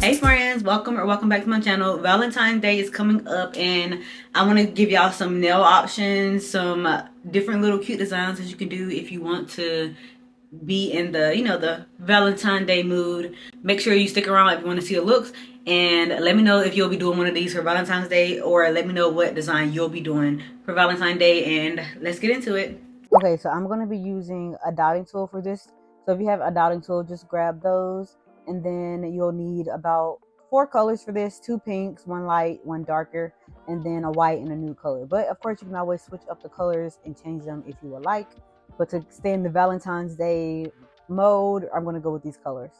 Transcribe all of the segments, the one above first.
Hey friends, welcome back to my channel. Valentine's Day is coming up and I want to give y'all some nail options, some different little cute designs that you can do if you want to be in the, the Valentine Day mood. Make sure you stick around if you want to see the looks, and let me know if you'll be doing one of these for Valentine's Day, or let me know what design you'll be doing for Valentine's Day, and let's get into it. Okay, so I'm going to be using a dotting tool for this. So if you have a dotting tool, just grab those, and then you'll need about 4 colors for this: 2 pinks, 1 light, 1 darker, and then a white and a nude color. But of course, you can always switch up the colors and change them if you would like. But to stay in the Valentine's Day mode, I'm going to go with these colors.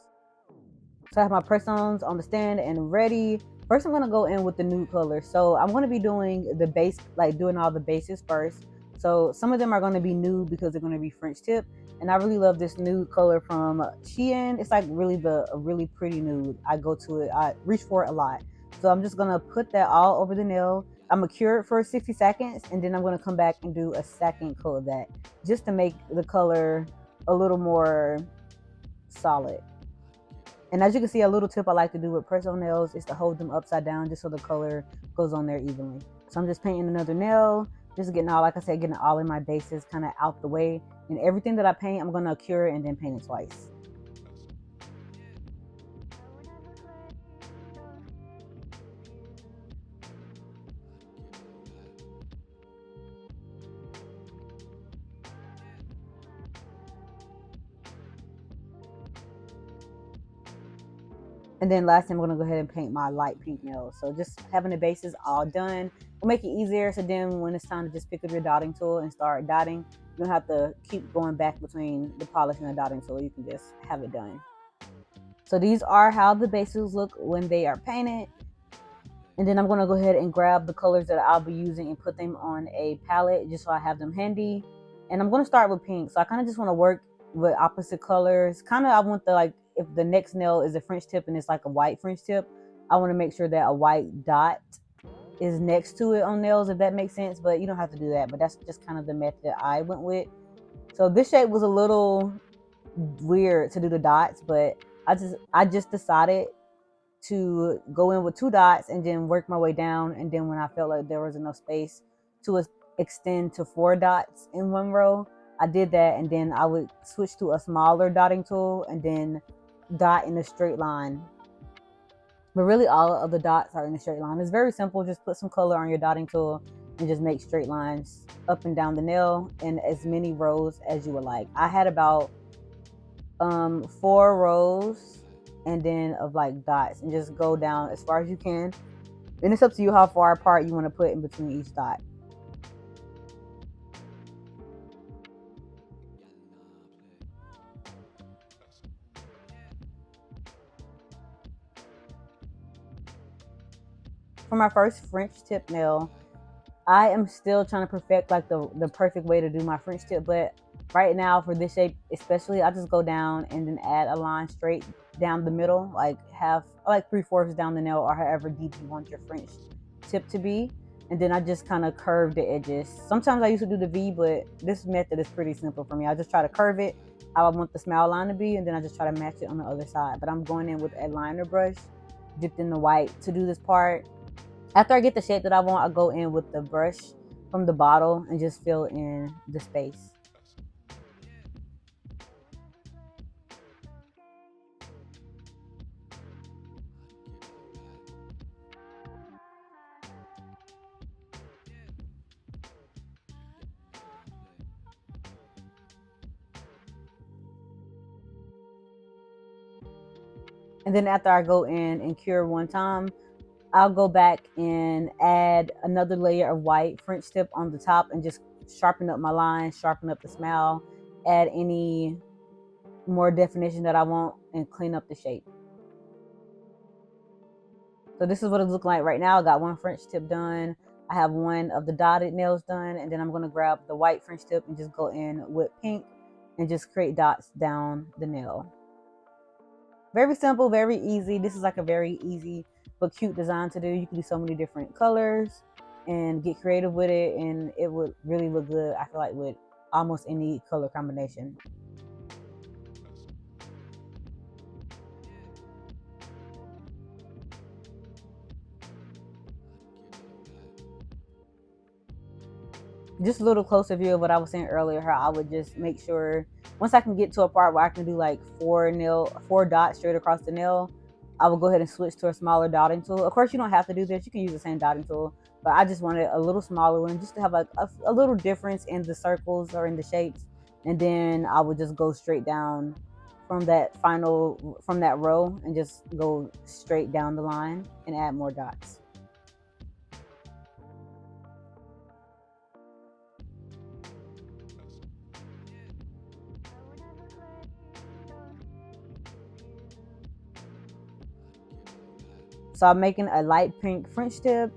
So I have my press-ons on the stand and ready. First, I'm going to go in with the nude color. So I'm going to be doing the base, like doing all the bases first. So some of them are going to be nude because they're going to be French tip. And I really love this nude color from Shein. It's like really a really pretty nude. I go to it, I reach for it a lot. So I'm just going to put that all over the nail. I'm going to cure it for 60 seconds, and then I'm going to come back and do a second coat of that just to make the color a little more solid. And as you can see, a little tip I like to do with press-on nails is to hold them upside down just so the color goes on there evenly. So I'm just painting another nail, just getting all, like I said, getting all in my bases kind of out the way. And everything that I paint, I'm going to cure and then paint it twice. And then lastly, I'm going to go ahead and paint my light pink nails. So just having the bases all done will make it easier. So then when it's time to just pick up your dotting tool and start dotting, you don't have to keep going back between the polish and the dotting tool. You can just have it done. So these are how the bases look when they are painted. And then I'm going to go ahead and grab the colors that I'll be using and put them on a palette just so I have them handy. And I'm going to start with pink. So I kind of just want to work with opposite colors. Kind of I want the, like, if the next nail is a French tip and it's like a white French tip, I want to make sure that a white dot is next to it on nails, if that makes sense. But you don't have to do that. But that's just kind of the method I went with. So this shape was a little weird to do the dots, but I just decided to go in with 2 dots and then work my way down. And then when I felt like there was enough space to extend to 4 dots in one row, I did that. And then I would switch to a smaller dotting tool and then dot in a straight line. But really all of the dots are in a straight line. It's very simple. Just put some color on your dotting tool and just make straight lines up and down the nail in as many rows as you would like. I had about 4 rows and then of like dots, and just go down as far as you can. And it's up to you how far apart you want to put in between each dot. For my first French tip nail, I am still trying to perfect like the perfect way to do my French tip, but right now for this shape especially, I just go down and then add a line straight down the middle, like half, like 3/4 down the nail, or however deep you want your French tip to be. And then I just kind of curve the edges. Sometimes I used to do the V, but this method is pretty simple for me. I just try to curve it how I want the smile line to be, and then I just try to match it on the other side. But I'm going in with a liner brush dipped in the white to do this part. After I get the shape that I want, I go in with the brush from the bottle and just fill in the space. And then after I go in and cure one time, I'll go back and add another layer of white French tip on the top and just sharpen up my lines, sharpen up the smile, add any more definition that I want, and clean up the shape. So this is what it's looking like right now. I got one French tip done. I have one of the dotted nails done, and then I'm going to grab the white French tip and just go in with pink and just create dots down the nail. Very simple, very easy. This is like a very easy but cute design to do. You can do so many different colors and get creative with it, and it would really look good, I feel like, with almost any color combination. just a little closer view of what I was saying earlier, how I would just make sure once I can get to a part where I can do like four dots straight across the nail, I will go ahead and switch to a smaller dotting tool. Of course, you don't have to do this. You can use the same dotting tool, but I just wanted a little smaller one just to have like a little difference in the circles or in the shapes. And then I would just go straight down from that row and just go straight down the line and add more dots. So I'm making a light pink French tip,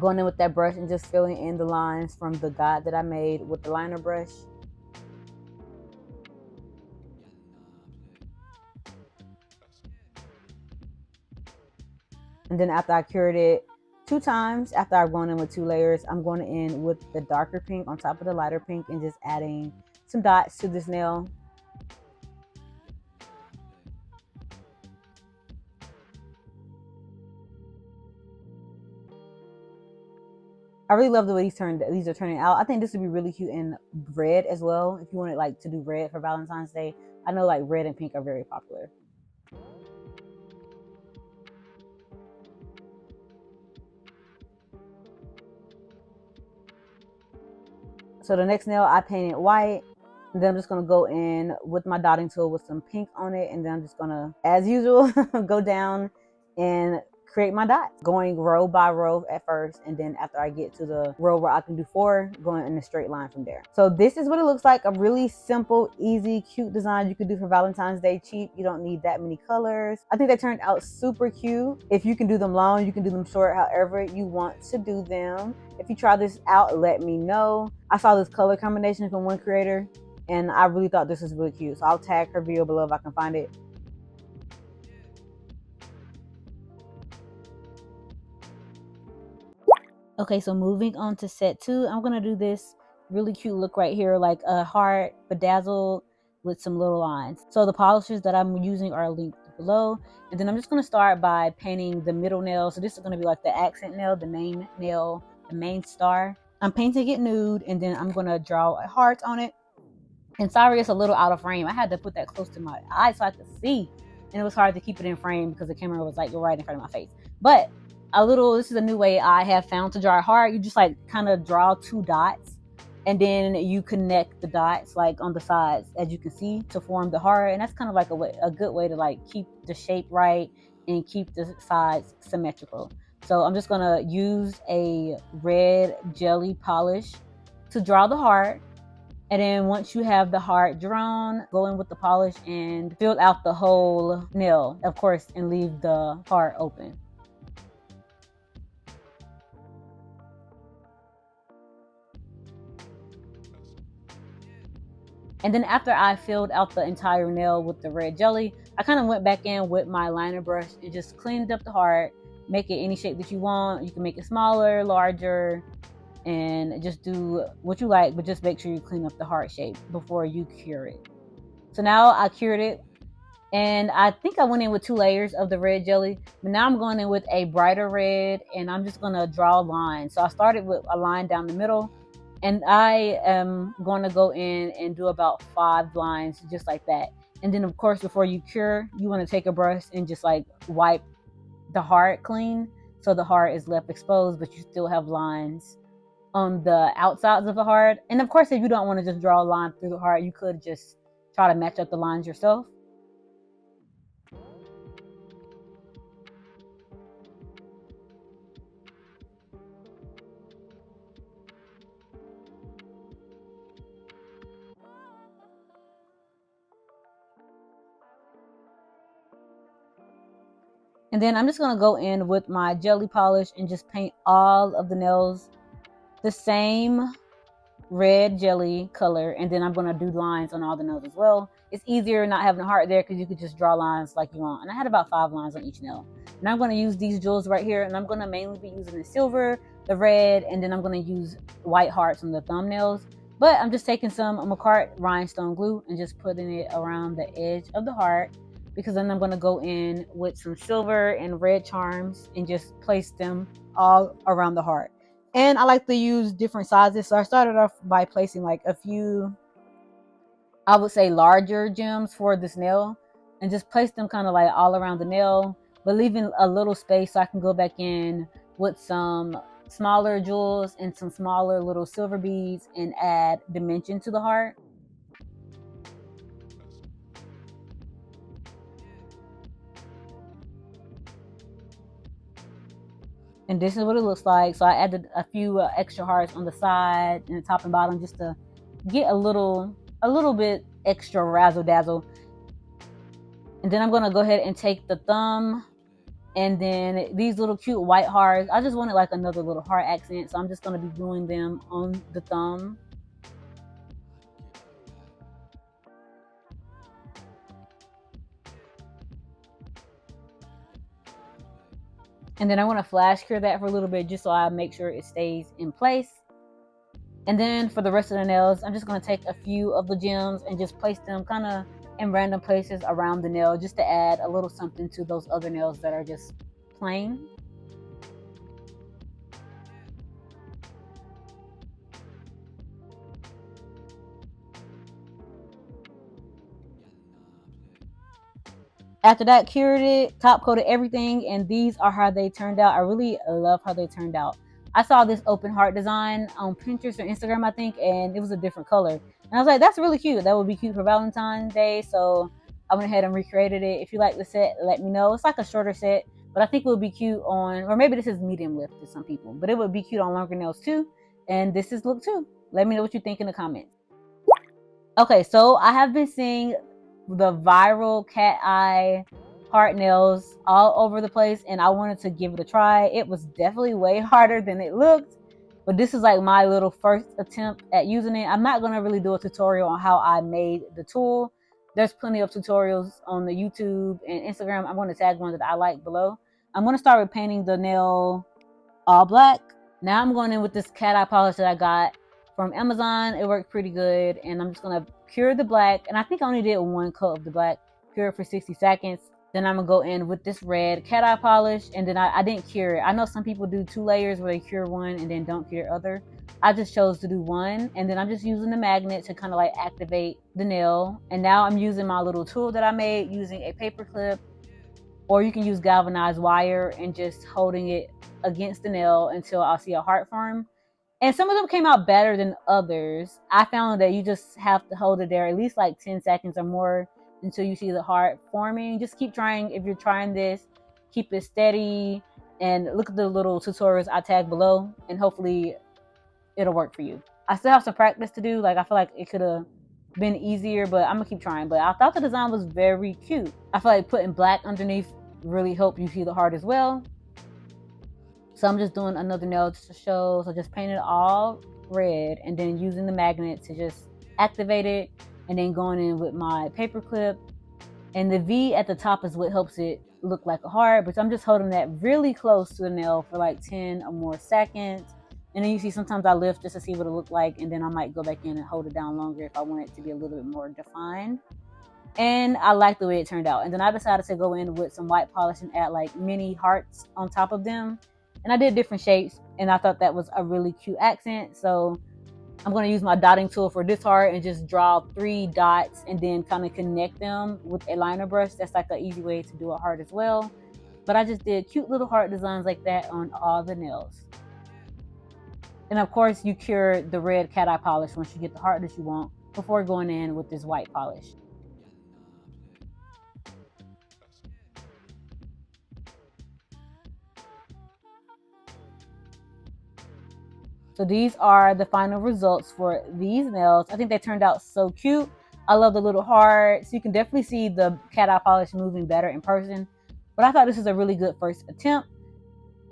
going in with that brush and just filling in the lines from the dot that I made with the liner brush. And then after I cured it 2 times, after I've gone in with 2 layers, I'm going in with the darker pink on top of the lighter pink and just adding some dots to this nail. I really love the way these are turning out. I think this would be really cute in red as well. If you wanted like to do red for Valentine's Day, I know like red and pink are very popular. So the next nail I painted white. And then I'm just gonna go in with my dotting tool with some pink on it, and then I'm just gonna, as usual, go down and create my dots, going row by row at first, and then after I get to the row where I can do 4, going in a straight line from there. So this is what it looks like, a really simple, easy, cute design you could do for Valentine's Day, cheap. You don't need that many colors. I think they turned out super cute. If you can do them long, you can do them short, however you want to do them. If you try this out, let me know. I saw this color combination from one creator, and I really thought this was really cute. So I'll tag her video below if I can find it. Okay, so moving on to set 2, I'm gonna do this really cute look right here, like a heart bedazzled with some little lines. So the polishers that I'm using are linked below. And then I'm just gonna start by painting the middle nail. So this is gonna be like the accent nail, the main nail, the main star. I'm painting it nude, and then I'm gonna draw a heart on it. And sorry, it's a little out of frame. I had to put that close to my eye so I could see. And it was hard to keep it in frame because the camera was like right in front of my face. But this is a new way I have found to draw a heart. You just like kind of draw 2 dots, and then you connect the dots like on the sides, as you can see, to form the heart. And that's kind of like a good way to like keep the shape right and keep the sides symmetrical. So I'm just gonna use a red jelly polish to draw the heart. And then once you have the heart drawn, go in with the polish and fill out the whole nail, of course, and leave the heart open. And then after I filled out the entire nail with the red jelly, I kind of went back in with my liner brush and just cleaned up the heart, make it any shape that you want. You can make it smaller, larger, and just do what you like, but just make sure you clean up the heart shape before you cure it. So now I cured it, and I think I went in with 2 layers of the red jelly, but now I'm going in with a brighter red, and I'm just gonna draw lines. So I started with a line down the middle, and I am going to go in and do about 5 lines just like that. And then of course, before you cure, you want to take a brush and just like wipe the heart clean, so the heart is left exposed, but you still have lines on the outsides of the heart. And of course, if you don't want to just draw a line through the heart, you could just try to match up the lines yourself. And then I'm just going to go in with my jelly polish and just paint all of the nails the same red jelly color. And then I'm going to do lines on all the nails as well. It's easier not having a heart there because you could just draw lines like you want. And I had about 5 lines on each nail. And I'm going to use these jewels right here. And I'm going to mainly be using the silver, the red, and then I'm going to use white hearts on the thumbnails. But I'm just taking some Macart rhinestone glue and just putting it around the edge of the heart, because then I'm going to go in with some silver and red charms and just place them all around the heart. And I like to use different sizes. So I started off by placing like a few, I would say, larger gems for this nail, and just place them kind of like all around the nail, but leaving a little space so I can go back in with some smaller jewels and some smaller little silver beads and add dimension to the heart. And this is what it looks like. So I added a few extra hearts on the side and the top and bottom just to get a little bit extra razzle dazzle. And then I'm going to go ahead and take the thumb, and then these little cute white hearts. I just wanted like another little heart accent, so I'm just going to be gluing them on the thumb. And then I want to flash cure that for a little bit just so I make sure it stays in place. And then for the rest of the nails, I'm just going to take a few of the gems and just place them kind of in random places around the nail just to add a little something to those other nails that are just plain. After that, cured it, top coated everything, and these are how they turned out. I really love how they turned out. I saw this open heart design on Pinterest or Instagram, I think, and it was a different color. And I was like, that's really cute. That would be cute for Valentine's Day. So I went ahead and recreated it. If you like the set, let me know. It's like a shorter set, but I think it would be cute on, or maybe this is medium lift to some people, but it would be cute on longer nails too. And this is look too. Let me know what you think in the comments. Okay, so I have been seeing the viral cat eye heart nails all over the place, and I wanted to give it a try. It was definitely way harder than it looked, but this is like my little first attempt at using it. I'm not going to really do a tutorial on how I made the tool. There's plenty of tutorials on the YouTube and Instagram. I'm going to tag one that I like below. I'm going to start with painting the nail all black. Now I'm going in with this cat eye polish that I got from Amazon. It worked pretty good, and I'm just going to cure the black, and I think I only did one coat of the black, cure it for 60 seconds. Then I'm gonna go in with this red cat eye polish, and then I didn't cure it. I know some people do 2 layers where they cure one and then don't cure the other. I just chose to do one, and then I'm just using the magnet to kind of like activate the nail. And now I'm using my little tool that I made using a paper clip, or you can use galvanized wire and just holding it against the nail until I see a heart form. And some of them came out better than others. I found that you just have to hold it there at least like 10 seconds or more until you see the heart forming. Just keep trying. If you're trying this, keep it steady and look at the little tutorials I tag below, and hopefully it'll work for you. I still have some practice to do. Like, I feel like it could have been easier, but I'm gonna keep trying. But I thought the design was very cute. I feel like putting black underneath really helped you see the heart as well. So I'm just doing another nail just to show. So just paint it all red, and then using the magnet to just activate it, and then going in with my paper clip. And the V at the top is what helps it look like a heart, but I'm just holding that really close to the nail for like 10 or more seconds. And then you see sometimes I lift just to see what it looked like, and then I might go back in and hold it down longer if I want it to be a little bit more defined. And I like the way it turned out. And then I decided to go in with some white polish and add like mini hearts on top of them. And I did different shapes, and I thought that was a really cute accent. So I'm going to use my dotting tool for this heart and just draw 3 dots and then kind of connect them with a liner brush. That's like an easy way to do a heart as well. But I just did cute little heart designs like that on all the nails. And of course, you cure the red cat eye polish once you get the heart that you want before going in with this white polish. So these are the final results for these nails. I think they turned out so cute. I love the little hearts. You can definitely see the cat eye polish moving better in person. But I thought this was a really good first attempt,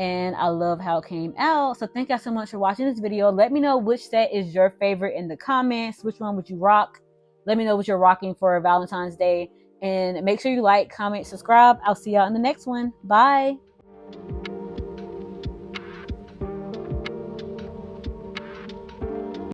and I love how it came out. So thank y'all so much for watching this video. Let me know which set is your favorite in the comments. Which one would you rock? Let me know what you're rocking for Valentine's Day. And make sure you like, comment, subscribe. I'll see y'all in the next one. Bye.